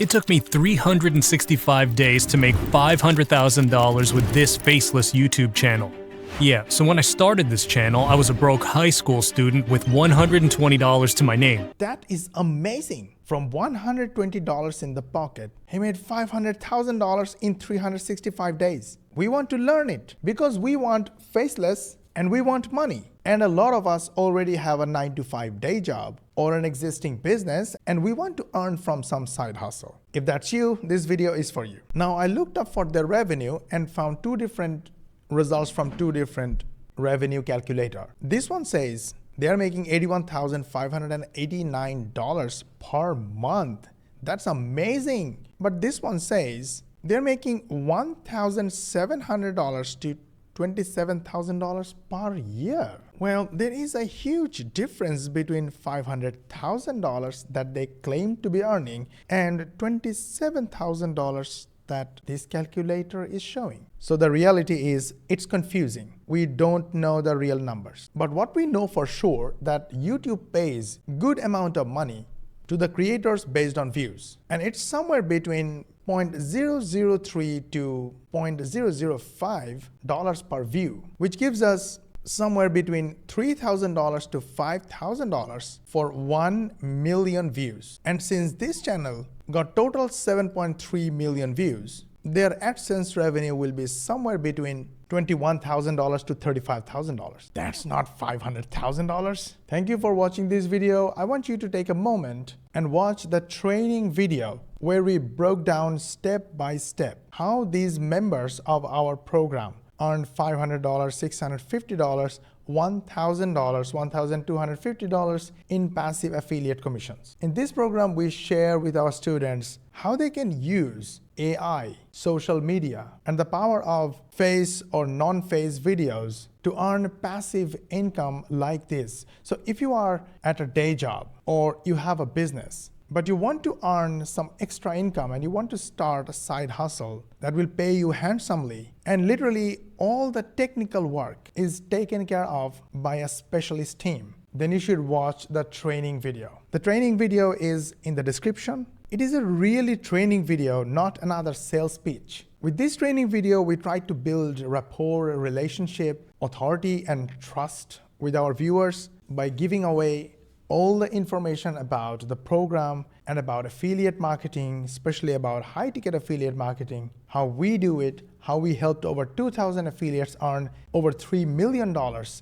It took me 365 days to make $500,000 with this Faceless YouTube channel. Yeah, so when I started this channel, I was a broke high school student with $120 to my name. That is amazing. From $120 in the pocket, he made $500,000 in 365 days. We want to learn it because we want Faceless and we want money. And a lot of us already have a 9-to-5 day job or an existing business, and we want to earn from some side hustle. If that's you, this video is for you. Now, I looked up for their revenue and found two different results from two different revenue calculator. This one says they are making $81,589 per month. That's amazing. But this one says they're making $1,700 to $27,000 per year. Well, there is a huge difference between $500,000 that they claim to be earning and $27,000 that this calculator is showing. So the reality is it's confusing. We don't know the real numbers. But what we know for sure that YouTube pays good amount of money to the creators based on views. And it's somewhere between $0.003 to $0.005 per view, which gives us somewhere between $3,000 to $5,000 for 1 million views. And since this channel got total 7.3 million views, their AdSense revenue will be somewhere between $21,000 to $35,000. That's not $500,000. Thank you for watching this video. I want you to take a moment and watch the training video where we broke down step by step how these members of our program earned $500, $650, $1,000, $1,250 in passive affiliate commissions. In this program, we share with our students how they can use AI, social media, and the power of face or non-face videos to earn passive income like this. So if you are at a day job or you have a business, but you want to earn some extra income and you want to start a side hustle that will pay you handsomely, and literally all the technical work is taken care of by a specialist team, then you should watch the training video. The training video is in the description. It is a really training video, not another sales pitch. With this training video, we try to build rapport, relationship, authority, and trust with our viewers by giving away all the information about the program and about affiliate marketing, especially about high-ticket affiliate marketing, how we do it, how we helped over 2,000 affiliates earn over $3 million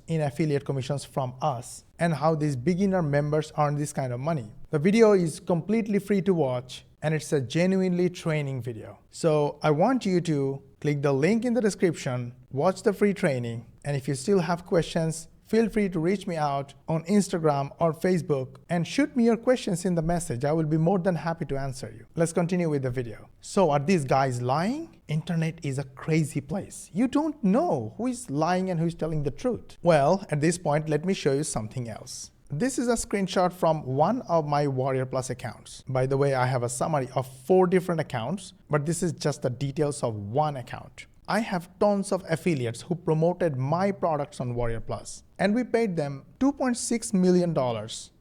in affiliate commissions from us, and how these beginner members earn this kind of money. The video is completely free to watch, and it's a genuinely training video. So I want you to click the link in the description, watch the free training, and if you still have questions, feel free to reach me out on Instagram or Facebook and shoot me your questions in the message. I will be more than happy to answer you. Let's continue with the video. So are these guys lying? Internet is a crazy place. You don't know who is lying and who is telling the truth. Well, at this point, let me show you something else. This is a screenshot from one of my Warrior Plus accounts. By the way, I have a summary of 4 different accounts, but this is just the details of one account. I have tons of affiliates who promoted my products on Warrior Plus, and we paid them $2.6 million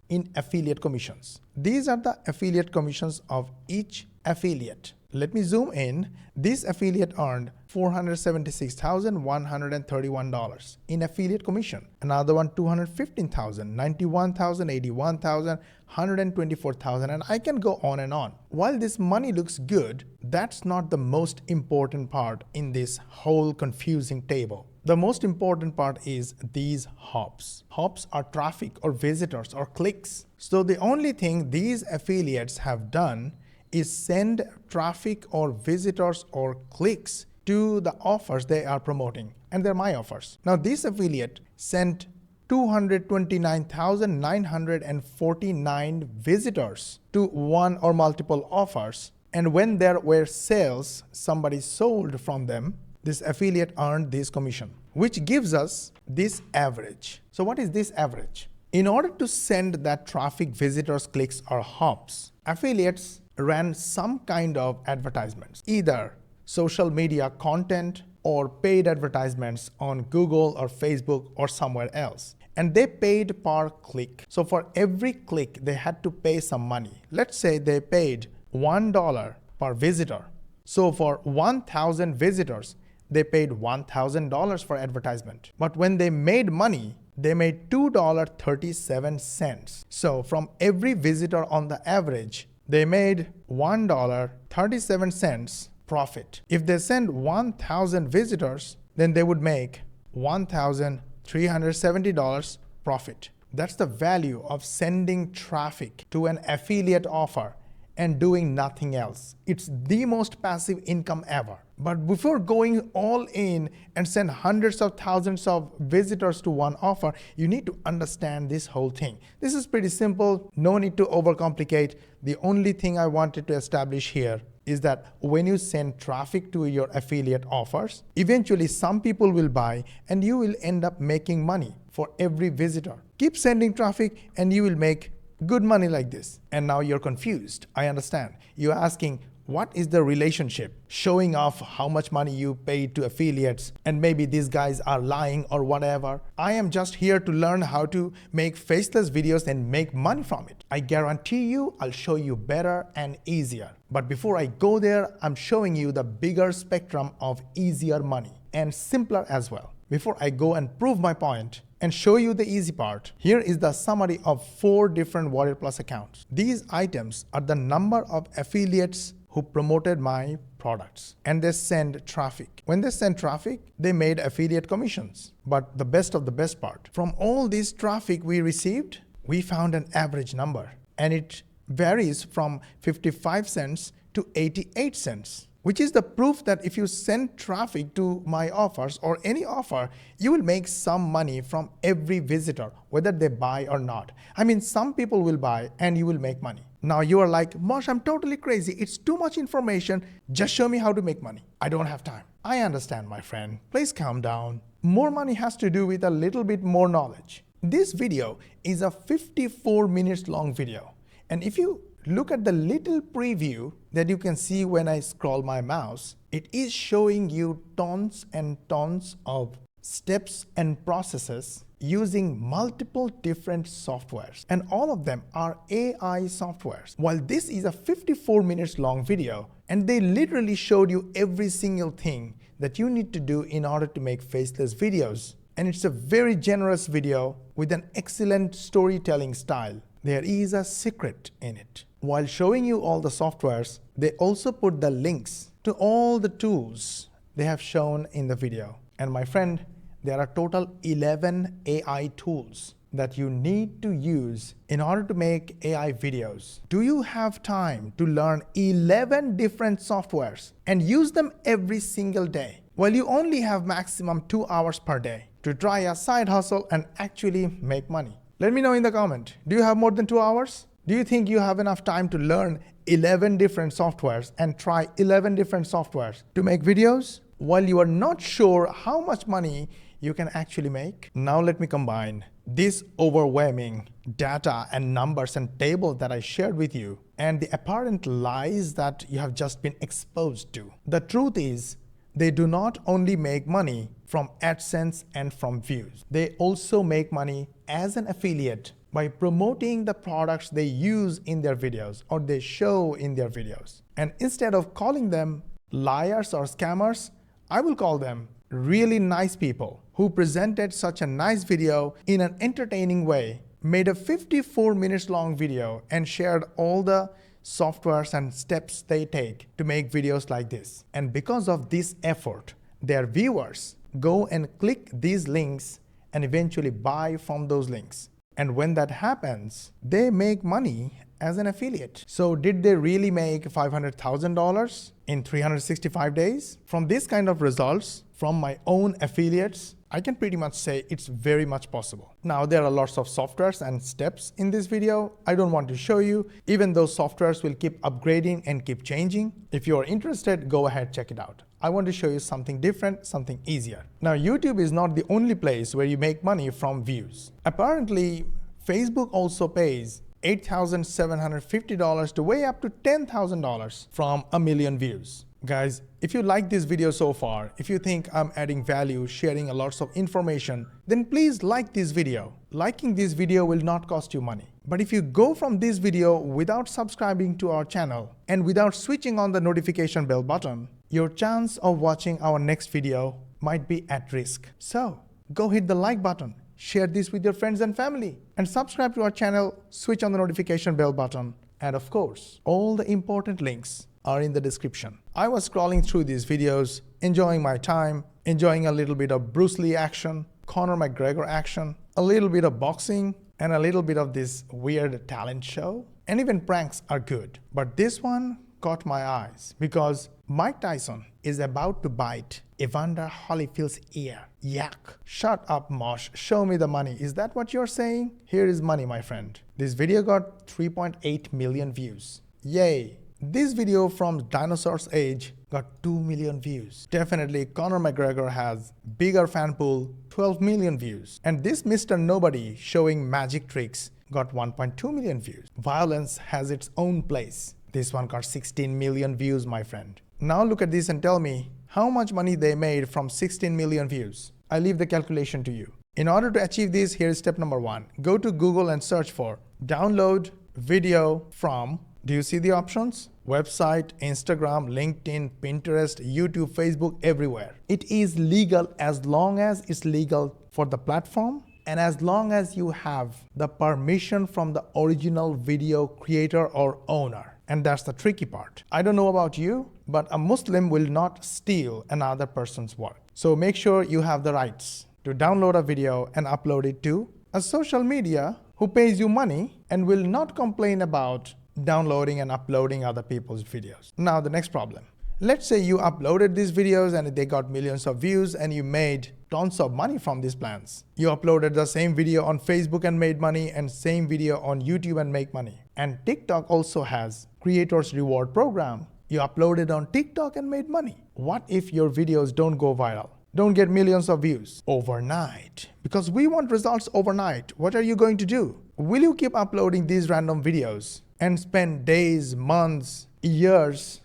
in affiliate commissions. These are the affiliate commissions of each affiliate. Let me zoom in. This affiliate earned $476,131 in affiliate commission. Another one, $215,000, $91,000, $81,000, $124,000, and I can go on and on. While this money looks good, that's not the most important part in this whole confusing table. The most important part is these hops. Hops are traffic or visitors or clicks. So the only thing these affiliates have done is send traffic or visitors or clicks to the offers they are promoting, and they're my offers. Now this affiliate sent 229,949 visitors to one or multiple offers, and when there were sales, somebody sold from them, this affiliate earned this commission, which gives us this average. So what is this average? In order to send that traffic, visitors, clicks, or hops, affiliates ran some kind of advertisements, either social media content or paid advertisements on Google or Facebook or somewhere else. And they paid per click. So for every click, they had to pay some money. Let's say they paid $1 per visitor. So for 1,000 visitors, they paid $1,000 for advertisement. But when they made money, they made $2.37. So from every visitor on the average, they made $1.37 profit. If they send 1,000 visitors, then they would make $1,370 profit. That's the value of sending traffic to an affiliate offer and doing nothing else. It's the most passive income ever. But before going all in and send hundreds of thousands of visitors to one offer, you need to understand this whole thing. This is pretty simple, no need to overcomplicate. The only thing I wanted to establish here is that when you send traffic to your affiliate offers, eventually some people will buy and you will end up making money for every visitor. Keep sending traffic and you will make good money like this. And now you're confused. I understand. You're asking, what is the relationship? Showing off how much money you paid to affiliates and maybe these guys are lying or whatever. I am just here to learn how to make faceless videos and make money from it. I guarantee you I'll show you better and easier. But before I go there, I'm showing you the bigger spectrum of easier money and simpler as well. Before I go and prove my point and show you the easy part, here is the summary of 4 different Warrior Plus accounts. These items are the number of affiliates who promoted my products and they send traffic. When they send traffic, they made affiliate commissions. But the best of the best part, from all this traffic we received, we found an average number and it varies from 55 cents to 88 cents. Which is the proof that if you send traffic to my offers or any offer, you will make some money from every visitor, whether they buy or not. I mean, some people will buy and you will make money. Now you are like, Mosh, I'm totally crazy. It's too much information. Just show me how to make money. I don't have time. I understand, my friend. Please calm down. More money has to do with a little bit more knowledge. This video is a 54 minutes long video. And if you look at the little preview that you can see when I scroll my mouse, it is showing you tons and tons of steps and processes using multiple different softwares, and all of them are AI softwares. While this is a 54 minutes long video, and they literally showed you every single thing that you need to do in order to make faceless videos. And it's a very generous video with an excellent storytelling style. There is a secret in it. While showing you all the softwares, they also put the links to all the tools they have shown in the video. And my friend, there are total 11 AI tools that you need to use in order to make AI videos. Do you have time to learn 11 different softwares and use them every single day? Well, you only have maximum 2 hours per day to try a side hustle and actually make money. Let me know in the comment, do you have more than 2 hours? Do you think you have enough time to learn 11 different softwares and try 11 different softwares to make videos? While you are not sure how much money you can actually make, now let me combine this overwhelming data and numbers and tables that I shared with you and the apparent lies that you have just been exposed to. The truth is, they do not only make money from AdSense and from views. They also make money as an affiliate by promoting the products they use in their videos or they show in their videos. And instead of calling them liars or scammers, I will call them really nice people who presented such a nice video in an entertaining way, made a 54 minutes long video and shared all the softwares and steps they take to make videos like this. And because of this effort, their viewers go and click these links and eventually buy from those links. And when that happens, they make money as an affiliate. So did they really make $500,000 in 365 days? From this kind of results, from my own affiliates, I can pretty much say it's very much possible. Now, there are lots of softwares and steps in this video. I don't want to show you. Even those softwares will keep upgrading and keep changing. If you're interested, go ahead, check it out. I want to show you something different, something easier. Now, YouTube is not the only place where you make money from views. Apparently, Facebook also pays $8,750 to way up to $10,000 from 1 million views. Guys, if you like this video so far, if you think I'm adding value, sharing a lots of information, then please like this video. Liking this video will not cost you money. But if you go from this video without subscribing to our channel and without switching on the notification bell button, your chance of watching our next video might be at risk. So go hit the like button, share this with your friends and family, and subscribe to our channel, switch on the notification bell button. And of course, all the important links are in the description. I was scrolling through these videos, enjoying my time, enjoying a little bit of Bruce Lee action, Conor McGregor action, a little bit of boxing, and a little bit of this weird talent show. And even pranks are good. But this one caught my eyes because Mike Tyson is about to bite Evander Holyfield's ear. Yuck. Shut up, Mosh. Show me the money. Is that what you're saying? Here is money, my friend. This video got 3.8 million views. Yay. This video from Dinosaur's Age got 2 million views. Definitely Conor McGregor has bigger fan pool, 12 million views. And this Mr. Nobody showing magic tricks got 1.2 million views. Violence has its own place. This one got 16 million views, my friend. Now look at this and tell me how much money they made from 16 million views. I leave the calculation to you. In order to achieve this, here's step number 1. Go to Google and search for download video from, do you see the options? Website, Instagram, LinkedIn, Pinterest, YouTube, Facebook, everywhere. It is legal as long as it's legal for the platform and as long as you have the permission from the original video creator or owner. And that's the tricky part. I don't know about you, but a Muslim will not steal another person's work. So make sure you have the rights to download a video and upload it to a social media who pays you money and will not complain about downloading and uploading other people's videos. Now the next problem. Let's say you uploaded these videos and they got millions of views and you made tons of money from these plans. You uploaded the same video on Facebook and made money, and same video on YouTube and make money. And TikTok also has creators reward program. You uploaded on TikTok and made money. What if your videos don't go viral? Don't get millions of views overnight? Because we want results overnight. What are you going to do? Will you keep uploading these random videos and spend days, months, years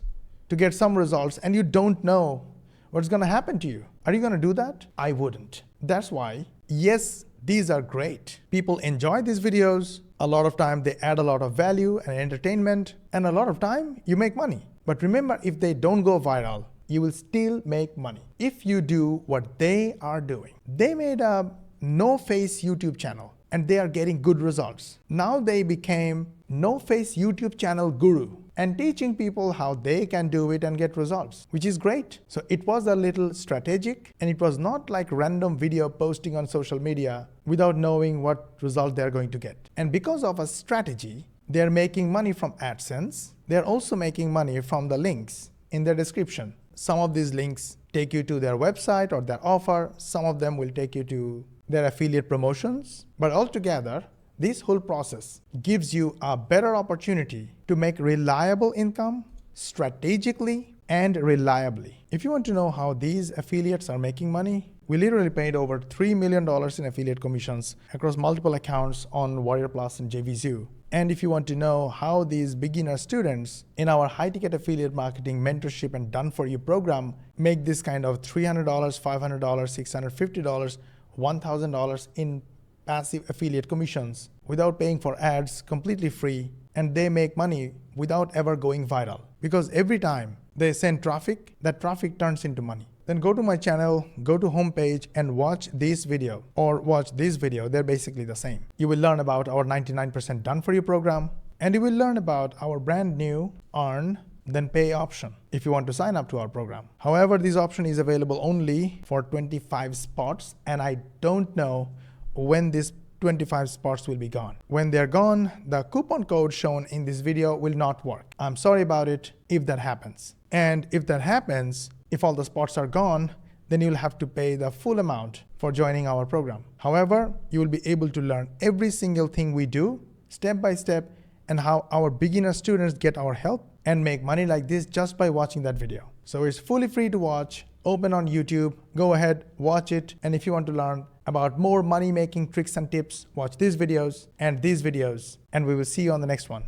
to get some results and you don't know what's going to happen to you? Are you going to do that? I wouldn't. That's why, yes, these are great. People enjoy these videos. A lot of time they add a lot of value and entertainment, and a lot of time you make money. But remember, if they don't go viral, you will still make money. If you do what they are doing. They made a no-face YouTube channel and they are getting good results. Now they became no-face YouTube channel guru and teaching people how they can do it and get results, which is great. So it was a little strategic, and it was not like random video posting on social media without knowing what result they're going to get. And because of a strategy, they're making money from AdSense. They're also making money from the links in their description. Some of these links take you to their website or their offer. Some of them will take you to their affiliate promotions. But altogether, this whole process gives you a better opportunity to make reliable income strategically and reliably. If you want to know how these affiliates are making money, we literally paid over $3 million in affiliate commissions across multiple accounts on Warrior Plus and JVZoo. And if you want to know how these beginner students in our high-ticket affiliate marketing mentorship and done-for-you program make this kind of $300, $500, $650, $1,000 in passive affiliate commissions without paying for ads, completely free, and they make money without ever going viral. Because every time they send traffic, that traffic turns into money. Then go to my channel, go to homepage and watch this video or watch this video. They're basically the same. You will learn about our 99% done for you program, and you will learn about our brand new earn then pay option if you want to sign up to our program. However, this option is available only for 25 spots, and I don't know when these 25 spots will be gone. When they're gone, the coupon code shown in this video will not work. I'm sorry about it if that happens. And if that happens, if all the spots are gone, then you'll have to pay the full amount for joining our program. However, you will be able to learn every single thing we do step by step and how our beginner students get our help and make money like this just by watching that video. So it's fully free to watch, open on YouTube, go ahead, watch it. And if you want to learn about more money making tricks and tips, watch these videos, and we will see you on the next one.